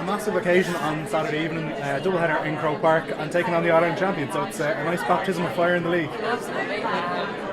massive occasion on Saturday evening, doubleheader in Croke Park, and taking on the All-Ireland champions. So it's a nice baptism of fire in the league. Absolutely.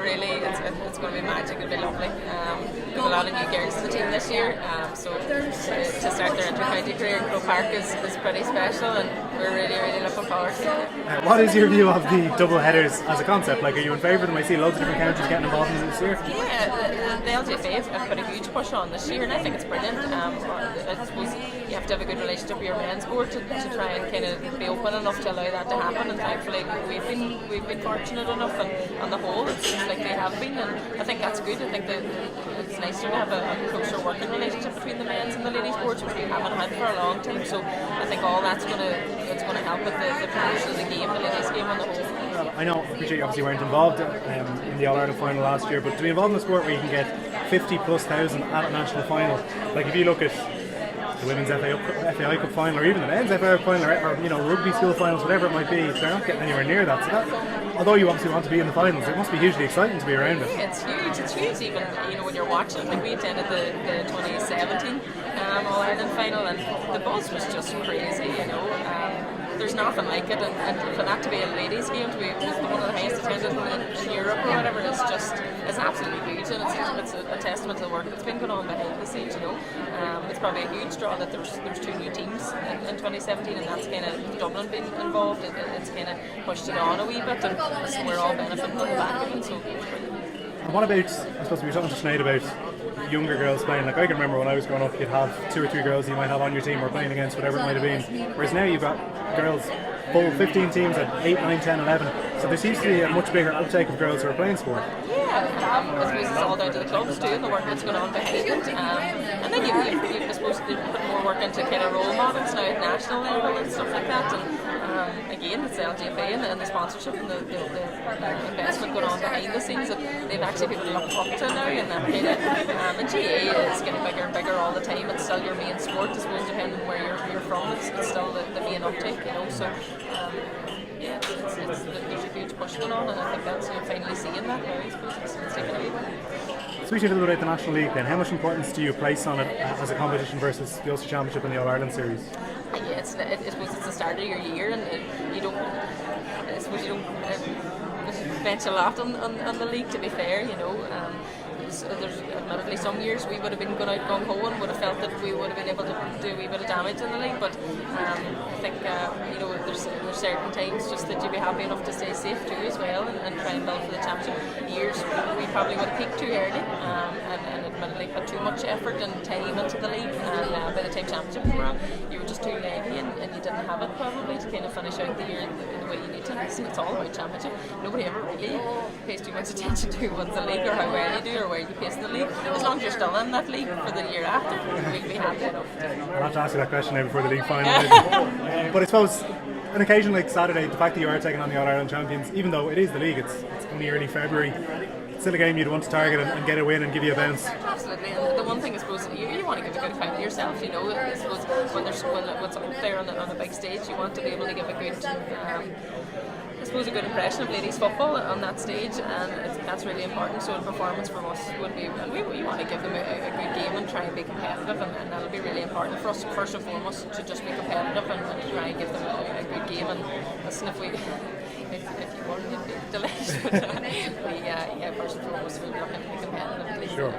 Really, it's going to be magic. It'll be lovely. There's a lot of new girls to the team this year, so to start their inter-county career in Croke Park is pretty special, and we're really looking forward to it. What is your view of the double headers as a concept? Like, are you in favour of them? I see loads of different counties getting involved in this year. Yeah, the LGFA have put a huge push on this year, and I think it's brilliant. I suppose you have to have a good relationship with your men's board to try and kind of be open enough to allow that to happen, and thankfully we've been fortunate enough, and on the whole it seems like they have been, and I think that's good. I think that it's nicer to have a closer working relationship between the men's and the ladies' boards, which we haven't had for a long time. So I think all that's going to help with the promotion of the game, the ladies' game on the whole. I know, I appreciate you obviously weren't involved in the All-Ireland final last year, but to be involved in a sport where you can get 50,000+ at a national final, like if you look at the women's FAI Cup final, or even the men's FAI Cup final, or rugby school finals, whatever it might be, they're not getting anywhere near that. So that, although you obviously want to be in the finals, it must be hugely exciting to be around it. Yeah, it's huge. It's huge. Even when you're watching, like we attended the 2017 All-Ireland final, and the buzz was just crazy. There's nothing like it, and for that to be a ladies' game, to be one of the highest attended in Europe or whatever, it's absolutely huge, and it's a testament to the work that's been going on behind the scenes. It's probably a huge draw that there's two new teams in 2017, and that's kind of Dublin being involved. It's kind of pushed it on a wee bit, and so we're all benefiting on the back of it. So it's brilliant. And what about, I suppose we were talking to Sinead about younger girls playing. Like, I can remember when I was growing up, you'd have 2 or 3 girls you might have on your team or playing against, whatever it might have been. Whereas now you've got girls, full 15 teams at 8, 9, 10, 11. So there seems to be a much bigger uptake of girls who are playing sport. Yeah, I suppose it's all down to the clubs too, and the work that's going on behind it. And then I suppose they put more work into kind of role models now at national level and stuff like that. And again, it's the LGFA and the sponsorship and the investment going on behind the scenes that they've actually people look up to now, and that kind of and GA is getting bigger and bigger all the time. It's still your main sport, I suppose, depending on where you're from. It's still the main uptake, So yeah, there's a huge push going on, and I think that's finally seeing that now. I suppose it's taking a lead. Speaking a little bit about the National League then, how much importance do you place on it as a competition versus the Ulster Championship and the All-Ireland Series? Yeah, I suppose it's the start of your year, and you don't bench a lot on the league, to be fair. So there's admittedly some years we would have been going out gung-ho and would have felt that we would have been able to do a wee bit of damage in the league, but I think there's certain times just that you'd be happy enough to stay safe too as well, and try and build for the championship. Years we probably would have peaked too early and admittedly put too much effort and time into the league, and by the time championship came around you were just too leggy and you didn't have it probably to kind of finish out the year the way you need to. So it's all about championship. Nobody ever really pays too much attention to who wins the league or how well you do or where you place in the league. As long as you're still in that league for the year after, we'll be happy enough. I'll have to ask you that question now before the league final. But I suppose an occasion like Saturday, the fact that you are taking on the All-Ireland champions, even though it is the league, it's only early February, it's still a game you'd want to target and get a win and give you a bounce. Absolutely, and the one thing I suppose you want to give a good account of yourself. I suppose when what's up there on a big stage, you want to be able to give a good a good impression of ladies football on that stage, and that's really important. So a performance from us would be, and we want to give them a good game and try and be competitive, and that'll be really important for us first and foremost to just be competitive and try and give them a good game. And listen, if you won, you'd be delighted. But first and foremost we're looking to be competitive. Sure.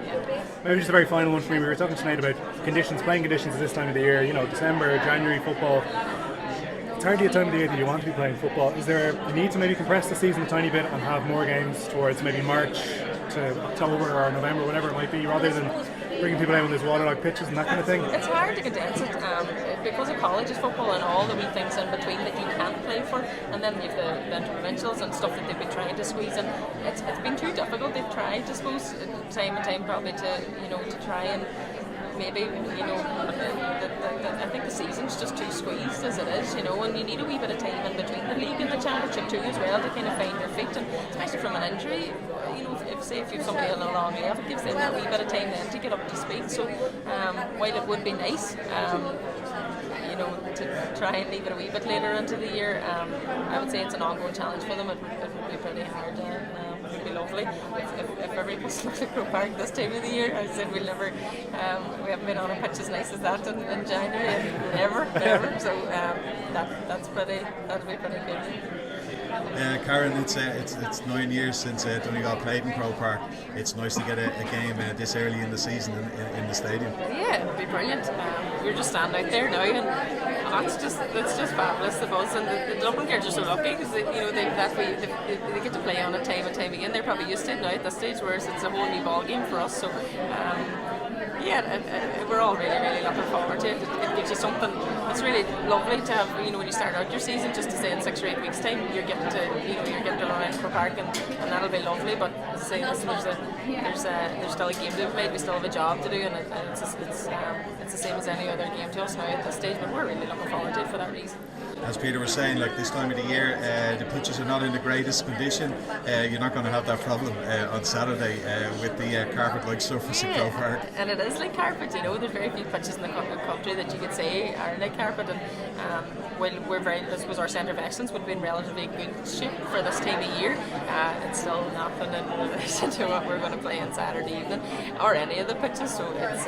Maybe just a very final one for me. We were talking tonight about playing conditions at this time of the year. December, January football. It's hardly a time of the year that you want to be playing football. Is there a need to maybe compress the season a tiny bit and have more games towards maybe March to October or November, whatever it might be, rather than bringing people out on these waterlogged pitches and that kind of thing? It's hard to condense it because of colleges football and all the wee things in between that you can't play for, and then you've the interprovincials and stuff that they've been trying to squeeze in. It's been too difficult. They've tried, I suppose, time and time probably to try and maybe I think the season's just too squeezed as it is, and you need a wee bit of time in between the league and the championship too as well to kind of find your feet, and especially from an injury, if you've somebody on a long layoff, it gives them that wee bit of time then to get up to speed. So while it would be nice to try and leave it a wee bit later into the year, I would say it's an ongoing challenge for them. It would be pretty hard. It would be long lovely. If every pitch looked like Croke Park this time of the year, I said we'll never, we haven't been on a pitch as nice as that in January, never. So that'll be pretty good. Karen, it's 9 years since Donegal played in Croke Park. It's nice to get a game this early in the season in the stadium. Yeah, it'll be brilliant. We're just standing out there now, and it's just fabulous. The buzz, and the Dublin girls are so lucky because they get to play on it time and time again. They're probably used to it now at this stage, whereas it's a whole new ball game for us. So we're all really looking forward to it. It gives you something. It's really lovely to have, when you start out your season, just to say in 6 or 8 weeks' time you're getting to run around Croke Park, and that'll be lovely. But as I say, listen, there's still a game to be played. We still have a job to do, and it's the same as any other game to us now at this stage. But we're really looking forward to it for that reason. As Peter was saying, like this time of the year, the pitches are not in the greatest condition. You're not going to have that problem on Saturday with the carpet-like surface in Croke Park. And it is like carpet, there's very few pitches in the country that you could say are like carpet. And I suppose our centre of excellence would have been relatively good shape for this time of year. It's still nothing in relation to what we're going to play on Saturday evening, or any of the pitches. So it's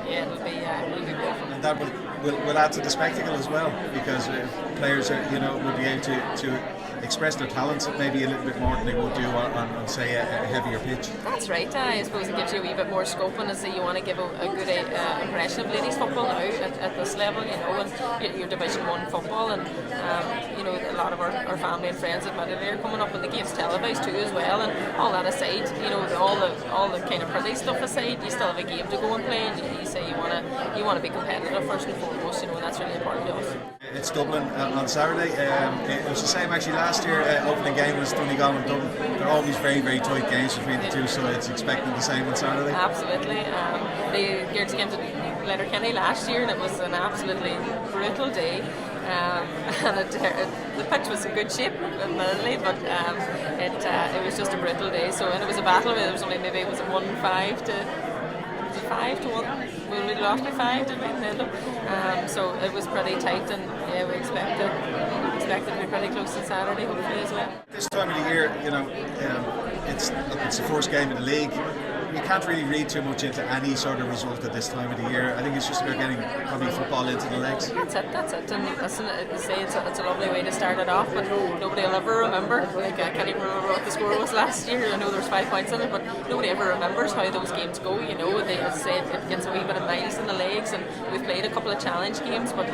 it'll be beautiful. And that will add to the spectacle as well, because players are, will be able to express their talents maybe a little bit more than they would do on say a heavier pitch. That's right. I suppose it gives you a wee bit more scope, and as you want to give a good impression of ladies football now at this level, and your Division 1 football, and a lot of our family and friends admittedly are coming up, and the game's televised too as well. And all that aside, all the kind of pretty stuff aside, you still have a game to go and play, and you say you want to be competitive first and foremost, and that's really important to us. It's Dublin on Saturday. It was the same actually last year. Opening game was Donegal and Dublin. They're always very tight games between the two, so it's expecting the same on Saturday. Absolutely. The girls came to Letterkenny last year, and it was an absolutely brutal day. And the pitch was in good shape, admittedly, but it was just a brutal day. So, and it was a battle. It was only maybe 1-5 to. 5-1. We lost by 5, did we? So it was pretty tight, and we expected to be pretty close on Saturday, hopefully as well. This time of the year, it's the first game of the league. You can't really read too much into any sort of result at this time of the year. I think it's just about getting probably football into the legs. That's it. And listen, it's a lovely way to start it off, but nobody will ever remember. Like, I can't even remember what the score was last year. I know there was 5 points in it, but nobody ever remembers how those games go. They say it gets a wee bit of miles in the legs, and we've played a couple of challenge games, but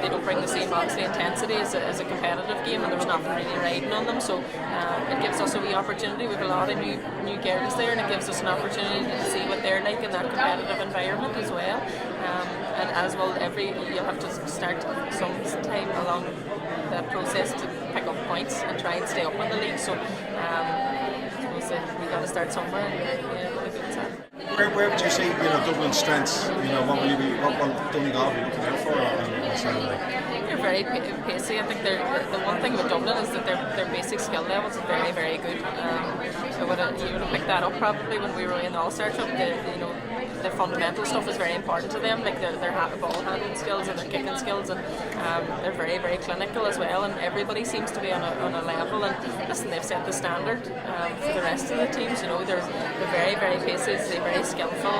they don't bring the same obviously intensity as a competitive game, and there's nothing really riding on them. So it gives us a wee opportunity. We've a lot of new girls there, and it gives us an opportunity to see what they're like in that competitive environment as well. And as well, you'll have to start some time along that process to pick up points and try and stay up in the league. So I suppose we've got to start somewhere. Where would you see Dublin's strengths? What will Donegal be looking out for on Saturday? They're very pacey. I think the one thing with Dublin is that their basic skill levels are very good. You would have picked that up probably when we were in the All-Star trip. The fundamental stuff is very important to them, like their ball handling skills and their kicking skills, and they're very clinical as well. And everybody seems to be on a level. And listen, they've set the standard for the rest of the teams. They're very pacey, they're very skillful,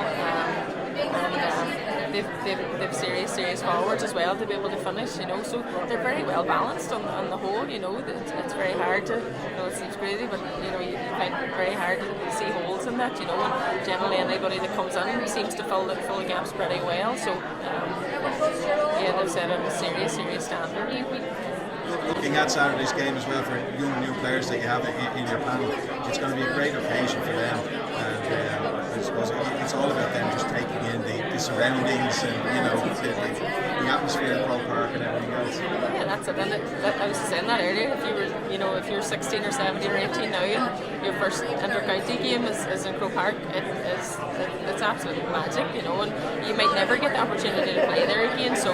and they've serious forwards as well to be able to finish. So they're very well balanced on the whole. It's very hard to. It seems crazy, but you find it very hard to see holes in that. And generally anybody that comes in seems to fill the gaps pretty well. So they've set a serious standard. Looking at Saturday's game as well, for young new players that you have in your panel, it's going to be a great occasion for them, and I suppose it's all about them just taking in the surroundings and the atmosphere in Croke Park and everything else. Yeah, that's it. And I was saying that earlier. If you're 16 or 17 or 18 now, and your first inter-county game is in Croke Park, it's absolute magic, and you might never get the opportunity to play there again. So.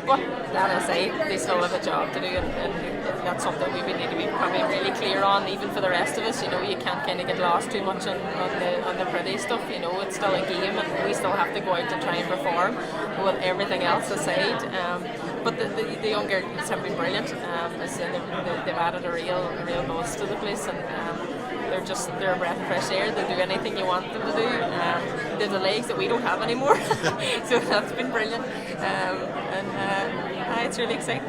But that aside, they still have a job to do, and that's something we need to be probably really clear on, even for the rest of us. You can't kind of get lost too much on the pretty stuff. It's still a game, and we still have to go out and try and perform with everything else aside. But the young girls have been brilliant. They've added a real buzz to the place, and they're a breath of fresh air. They do anything you want them to do. They're the legs that we don't have anymore, so that's been brilliant. It's really exciting.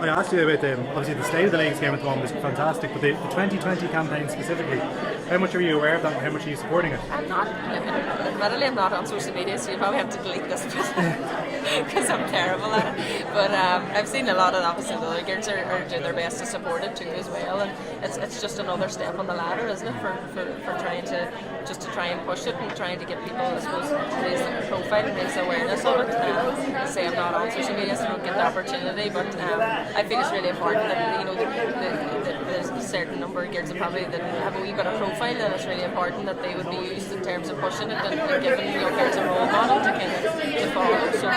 I asked you about obviously the state of the Leagues game at the moment is fantastic, but the 2020 campaign specifically, how much are you aware of that and how much are you supporting it? Admittedly, I'm not on social media, so you probably have to delete this because I'm terrible at it. But I've seen a lot of, obviously, the other girls are doing their best to support it too as well, and it's just another step on the ladder, isn't it, for trying to try and push it and trying to get people, I suppose, raise their profile and raise awareness of it. I say I'm not on social media, so I don't get the opportunity, but I feel it's really important that, you know, there's a certain number of girls that probably that have a wee bit of profile, and it's really important that they would be used in terms of pushing it and giving young girls a role model to kind of to follow. So